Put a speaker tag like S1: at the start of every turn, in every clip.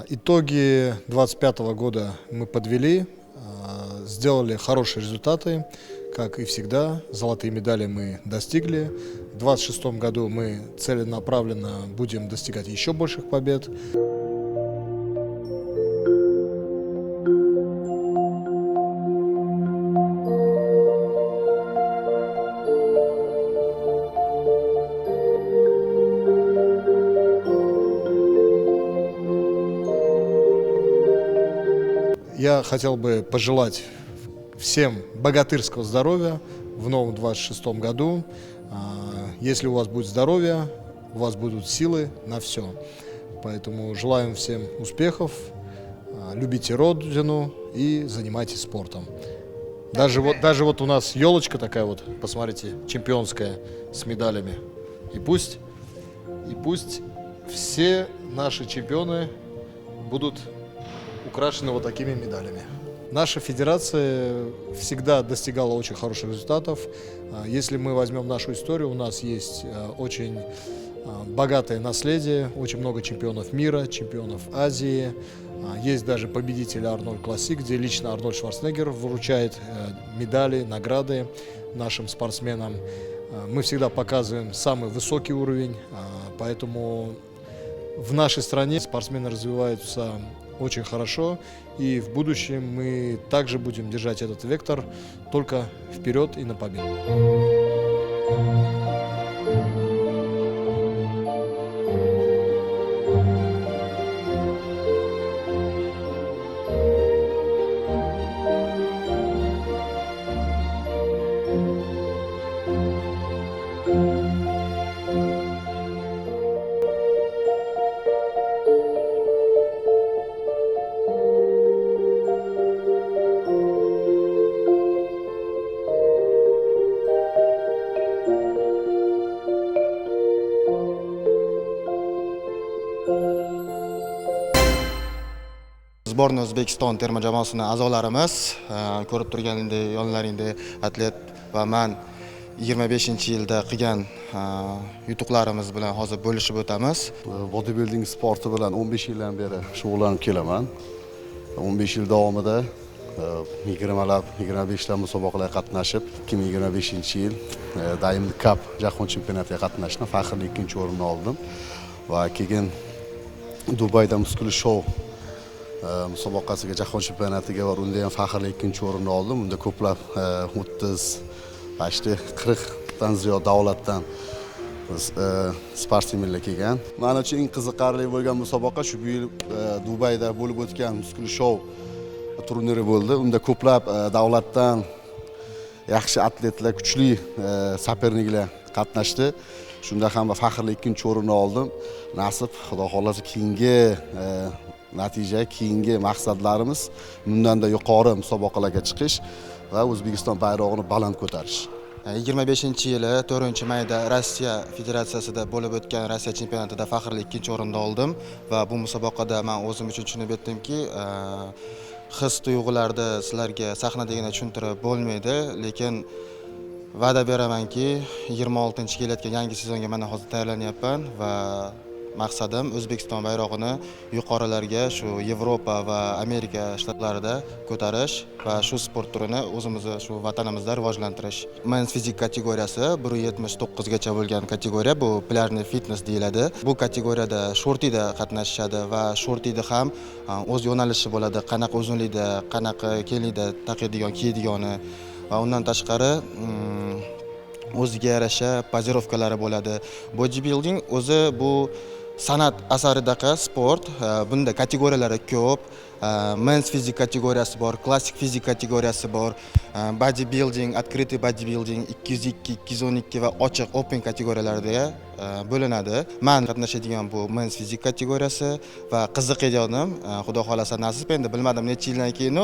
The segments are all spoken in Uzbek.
S1: Итоги 2025 года мы подвели, сделали хорошие результаты, как и всегда. Золотые медали мы достигли. В 2026 году мы целенаправленно будем достигать еще больших побед. Я хотел бы пожелать всем богатырского здоровья в новом 2026 году. Если у вас будет здоровье, у вас будут силы на все. Поэтому желаем всем успехов, любите родину и занимайтесь спортом. Даже вот у нас елочка такая вот, посмотрите, чемпионская с медалями. И пусть все наши чемпионы будут украшены вот такими медалями. Наша федерация всегда достигала очень хороших результатов. Если мы возьмем нашу историю, у нас есть очень богатое наследие, очень много чемпионов мира, чемпионов Азии. Есть даже победитель Арнольд Классик, где лично Арнольд Шварценеггер вручает медали, награды нашим спортсменам. Мы всегда показываем самый высокий уровень, поэтому в нашей стране спортсмены развиваются очень хорошо, и в будущем мы также будем держать этот вектор только вперед и на победу.
S2: Sborna O'zbekiston terma jamoasining a'zolarimiz, ko'rib turganingdek yonlaringda atlet va men 25-yilda qilgan yutuqlarimiz bilan hozir bo'lishib o'tamiz.
S3: Bodybuilding sporti bilan 15 yildan beri shug'ullanib kelaman. 15 yil davomida 25 ta musobaqalarga qatnashib, 2025-yil Diamond Cup jahon chempionatiga qatnashdim, faxrli 2-o'rinni oldim va keyin Dubayda Muscle Show musobaqasiga, jahon chempionatiga va unda ham faxrli 2-o'rinni oldim. Unda ko'plab 40 dan ziyod davlatdan sportsmenlar kelgan. Men uchun eng qiziqarli bo'lgan musobaqa shu yil Dubayda bo'lib o'tgan Muscle Show turniri bo'ldi. Unda ko'plab davlatdan yaxshi atletlar, kuchli saperniklar qatnashdi. Shunda ham faxrli 2-o'rinni oldim. Nasib, Xudo xolasa keyingi natija, keyingi maqsadlarimiz bundanda yuqori musobaqalarga chiqish va O'zbekiston bayrog'ini baland ko'tarish.
S2: 25-yili 4-mayda Rossiya Federatsiyasida bo'lib o'tgan Rossiya chempionatida faxrli 2-o'rinni oldim va bu musobaqada men o'zim uchun tushunib yetdimki, his-tuyg'ularni sizlarga sahnadagina tushuntirib bo'lmaydi, lekin va'da beramanki, 26-yil kelayotgan yangi sezonga men hozir tayyorlanyapman va maqsadim O'zbekiston bayrog'ini yuqorilarga, shu Yevropa va Amerika shtatlarida ko'tarish va shu sport turini o'zimizni shu vatanimizda rivojlantirish. Men's fizik kategoriyasi 179 gacha bo'lgan kategoriya, bu plyajniy fitness deyiladi. Bu kategoriyada shortida qatnashishadi va shortida ham o'z yo'nalishi bo'ladi, qanaqa uzunlikda, qanaqa kenglikda kiyadigan va undan tashqari o'ziga yarasha pozirovkalari bo'ladi. Bodybuilding o'zi bu san'at asaridaqa sport. Bunda kategoriyalari ko'p. Men's fizik kategoriyasi bor, klassik fizik kategoriyasi bor. Bodybuilding, открытый bodybuilding 202, 212 va ochiq open kategoriyalarga bo'linadi. Men qatnashadigan bu men's fizik kategoriyasi va qiziqajonim, Xudo xolasa nasib, endi bilmadim necha yildan keyin,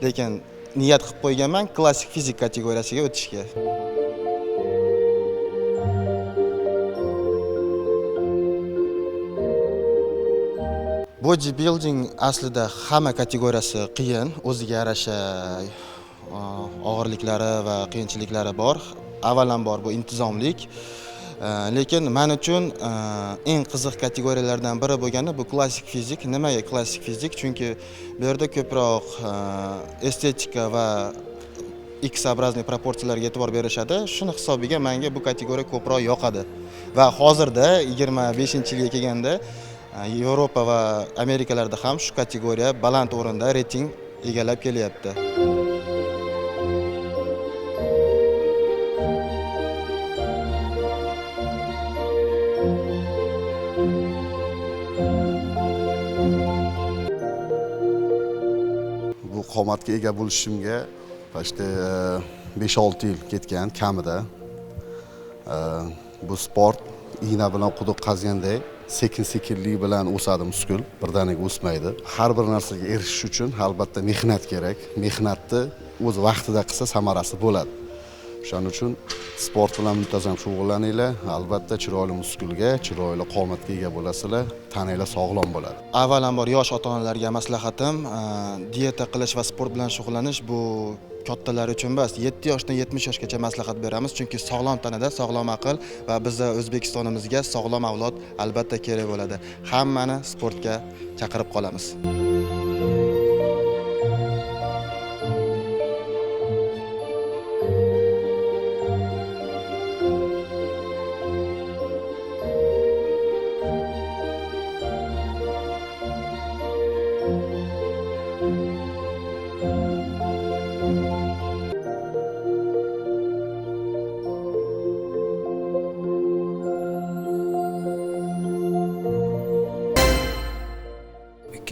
S2: lekin niyat qilib qo'yganman klassik fizik kategoriyasiga o'tishga. Bodybuilding aslida hamma kategoriyasi qiyin, o'ziga yarasha og'irliklari va qiyinchiliklari bor. Avvalambor bu intizomlik. Lekin men uchun eng qiziq kategoriyalardan biri bo'lgani bu klassik fizik. Nimaga klassik fizik? Chunki bu yerda ko'proq estetika va X-obrazniy proporsiyalarga e'tibor berishadi. Shuni hisobiga menga bu kategoriya ko'proq yoqadi. Va hozirda 25-yilga kelganda Yevropa va Amerikalarda ham shu kategoriya baland o'rinda reyting egallab kelyapti.
S3: Bu qomatga ega bo'lishimga почти 5-6 yil ketgan kamida. Bu sport igna bilan quduq qazganday sekin-sekinlik bilan o'sadi muskul, birdaniga o'smaydi. Har bir narsaga erishish uchun albatta mehnat kerak. Mehnatni o'z vaqtida qilsa samarasi bo'ladi. Shuning uchun sport bilan muntazam shug'ullaninglar, albatta chiroyli muskulga, chiroyli qomatga ega bo'lasizlar, tananglar sog'lom bo'ladi.
S2: Avvalambor yosh ota-onalarga maslahatim, dieta qilish va sport bilan shug'ullanish bu kattalar uchun emas, 7 yoshdan 70 yoshgacha maslahat beramiz, chunki sog'lom tanada sog'lom aql va bizning O'zbekistonimizga sog'lom avlod albatta kerak bo'ladi. Hammani sportga chaqirib qolamiz.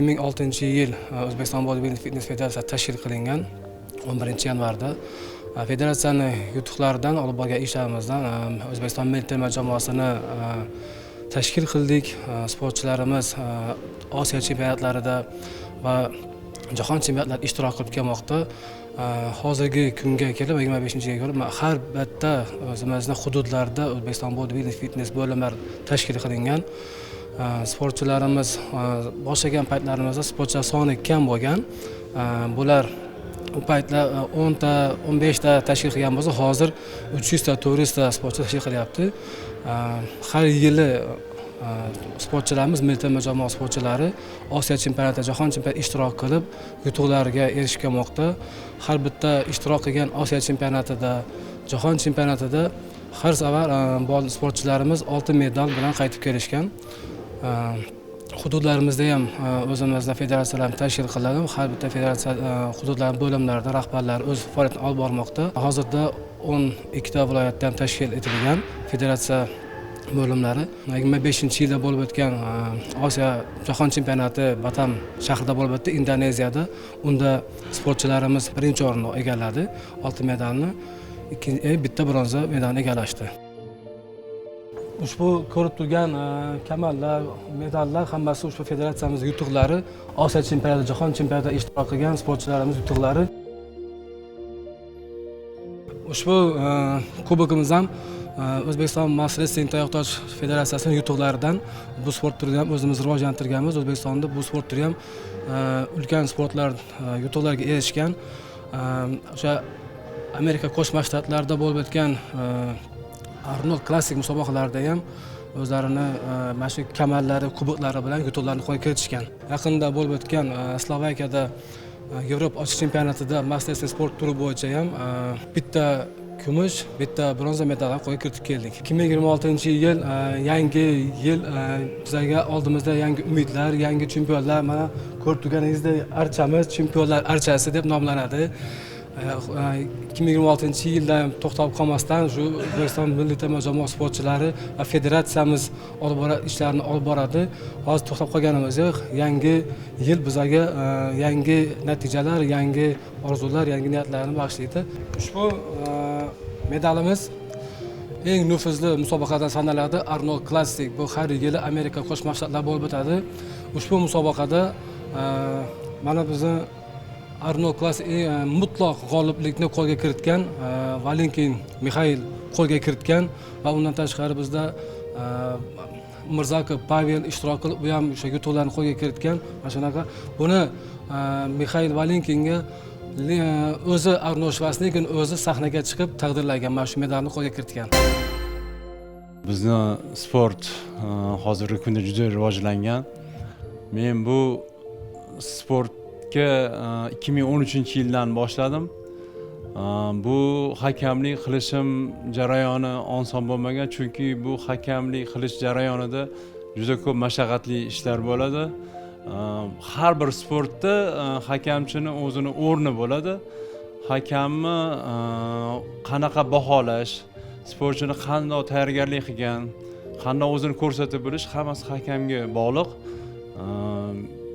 S4: ...2006 yil O'zbekiston Bodybuilding Fitness Federatsiyasi tashkil qilingan 11-yanvarda federatsiyani yutuqlaridan olib borgan ishlarimizdan O'zbekiston milliy terma jamoasini tashkil qildik. Sportchilarimiz Osiyo chempionatlarida va jahon chempionatlarida ishtirok qilib kelmoqda. Hozirgi kunga kelib 25-yilga kelib har bitta o'zimizning hududlarda O'zbekiston Bodybuilding Fitness bo'limlari tashkil qilingan. Sportchilarimiz boshlagan paytlarimizda sportchilar soni kam bo'lgan. Bular u paytlar 10 ta, 15 ta tashkil qilgan bo'lsa, hozir 300 ta, 400 ta sportchi tashkil qilyapti. Har yili sportchilarimiz milliy terma jamoa sportchilari Osiyo chempionatida, jahon chempionatida ishtirok qilib, yutuqlarga erishib kelmoqda. Har bitta ishtirok qilgan Osiyo chempionatida, jahon chempionatida har safar sportchilarimiz oltin medal bilan qaytib kelishgan. Hududlarimizda ham o'zimizning federatsiyalarimiz tashkil qilinadi. Har bitta federatsiya hududlar bo'limlarida rahbarlar o'z faoliyatini olib bormoqda. Hozirda 12 ta viloyatda ham tashkil etilgan federatsiya bo'limlari. 25-yilda bo'lib o'tgan Osiyo jahon chempionati Batam shahrida bo'lib o'tdi, Indoneziyada. Unda sportchilarimiz birinchi o'rinni egalladi, oltin medalni, bitta bronza medalni egallashdi. Ushbu ko'rib turgan kamallar, medallar hammasi ushbu federatsiyamiz yutuqlari, Osiyo chempionati, jahon chempionatida ishtirok qilgan sportchilarimiz yutuqlari. Ushbu kubogimiz ham O'zbekiston Mass Wrestling tayoqtosh federatsiyasining yutuqlaridan. Bu sport turini ham o'zimiz rivojlantirganmiz. O'zbekistonda bu sport turi ham ulkan sportlar yutuqlarga erishgan. O'sha Amerika Qo'shma Shtatlarida bo'lib o'tgan Arnold klassik musobaqalarida ham o'zlarini mana shu kamallari, kuboklari bilan yutuqlarni qo'lga kiritishgan. Yaqinda bo'lib o'tgan Slovakiyada Yevropa ochiq chempionatida Mass Wrestling sport turi bo'yicha ham bitta kumush, bitta bronza medalni qo'lga kiritib keldik. 2026-yil yangi yil, bizga oldimizda yangi umidlar, yangi chempionlar, mana ko'rib turganingizdek archamiz chempionlar archasi deb nomlanadi. 2026-yilda to'xtab qolmasdan shu O'zbekiston milliy terma jamoa sportchilari va federatsiyamiz ishlarini olib boradi. Hozir to'xtab qolganimiz yo'q. Yangi yil bizga yangi natijalar, yangi orzular, yangi niyatlarni bag'ishlaydi. Ushbu medalimiz eng nufuzli musobaqadan sanaladi. Arnold Classic bu har yili Amerika Qo'shma Shtatlarida bo'lib o'tadi. Ushbu musobaqada mana bizni Arnold Classic mutlaq g'oliblikni qo'lga kiritgan Valentin Mixail qo'lga kiritgan va undan tashqari bizda Mirzakov Pavel ishtirok qilib, u ham o'sha yutuqlarni qo'lga kiritgan. Mana shunaqa buni Mixail Valentinga o'zi Arnold Schwarzenegger o'zi sahnaga chiqib taqdirlagan, mana shu medalni qo'lga kiritgan.
S5: Bizni sport hozirgi kunda juda rivojlangan. Men bu sportga 2013-yildan boshladim. Bu hakamlik qilishim jarayoni oson bo'lmagan, chunki bu hakamlik qilish jarayonida juda ko'p mashaqqatli ishlar bo'ladi. Har bir sportda hakamchini o'zini o'rni bo'ladi. Hakamni qanaqa baholash, sportchini qanday tayyorgarlik qilgan, qanday o'zini ko'rsatib bilish hammasi hakamga bog'liq.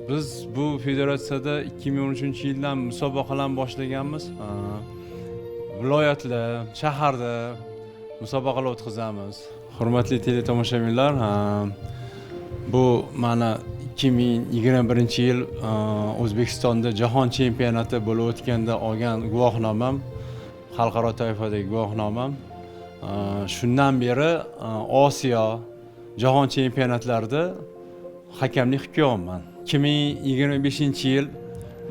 S5: Biz bu federatsiyada 2013-yildan musobaqalarni boshlaganmiz. Viloyatlar, shaharda musobaqalar o'tkazamiz. Hurmatli teletomoshabinlar, bu mana 2021-yil O'zbekistonda jahon chempionati bo'lib o'tganda olgan guvohnomam, xalqaro toifadagi guvohnomam. Shundan beri Osiyo, jahon chempionatlarida hakamlik qilib kelyapman. 2025-yil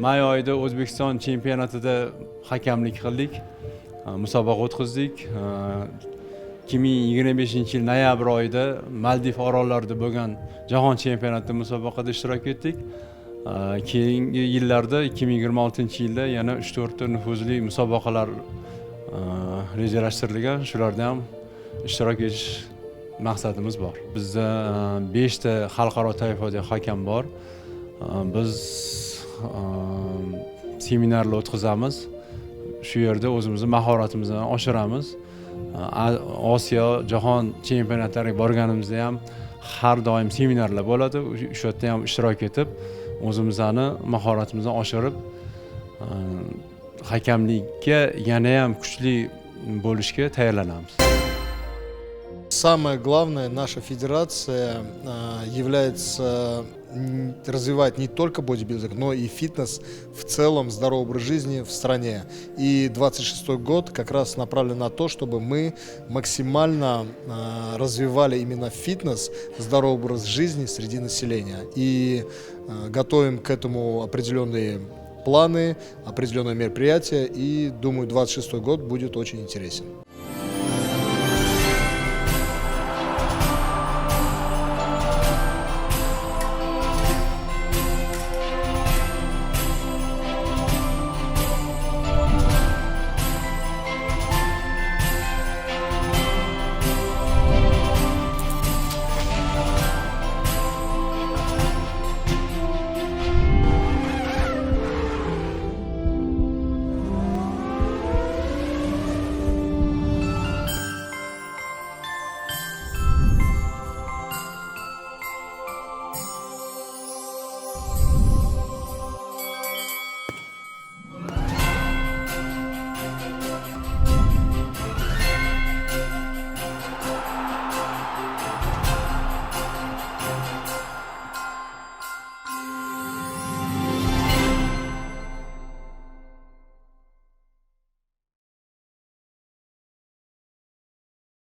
S5: may oyida O'zbekiston chempionatida hakamlik qildik, musobaqa o'tkazdik. 2025-yil noyabr oyida Maldiv orollarida bo'lgan jahon chempionatida musobaqada ishtirok etdik. Keyingi yillarda 2026-yilda yana 3-4 ta nufuzli musobaqalar rejalashtirilgan. Shularda ham ishtirok etish maqsadimiz bor. Bizda 5 ta xalqaro toifadagi hakam bor. Biz seminarlar o'tkazamiz. Shu yerda o'zimizni mahoratimizni oshiramiz. Osiyo, jahon chempionatlariga borganimizda ham har doim seminarlar bo'ladi. O'sha yerda ham ishtirok etib, o'zimizni mahoratimizni oshirib, hakamlikka yana ham kuchli bo'lishga tayyorlanamiz.
S1: Самое главное, наша федерация развивает не только бодибилдинг, но и фитнес в целом, здоровый образ жизни в стране. И 26-й год как раз направлен на то, чтобы мы максимально развивали именно фитнес, здоровый образ жизни среди населения. И готовим к этому определенные планы, определенные мероприятия. И думаю, 26-й год будет очень интересен.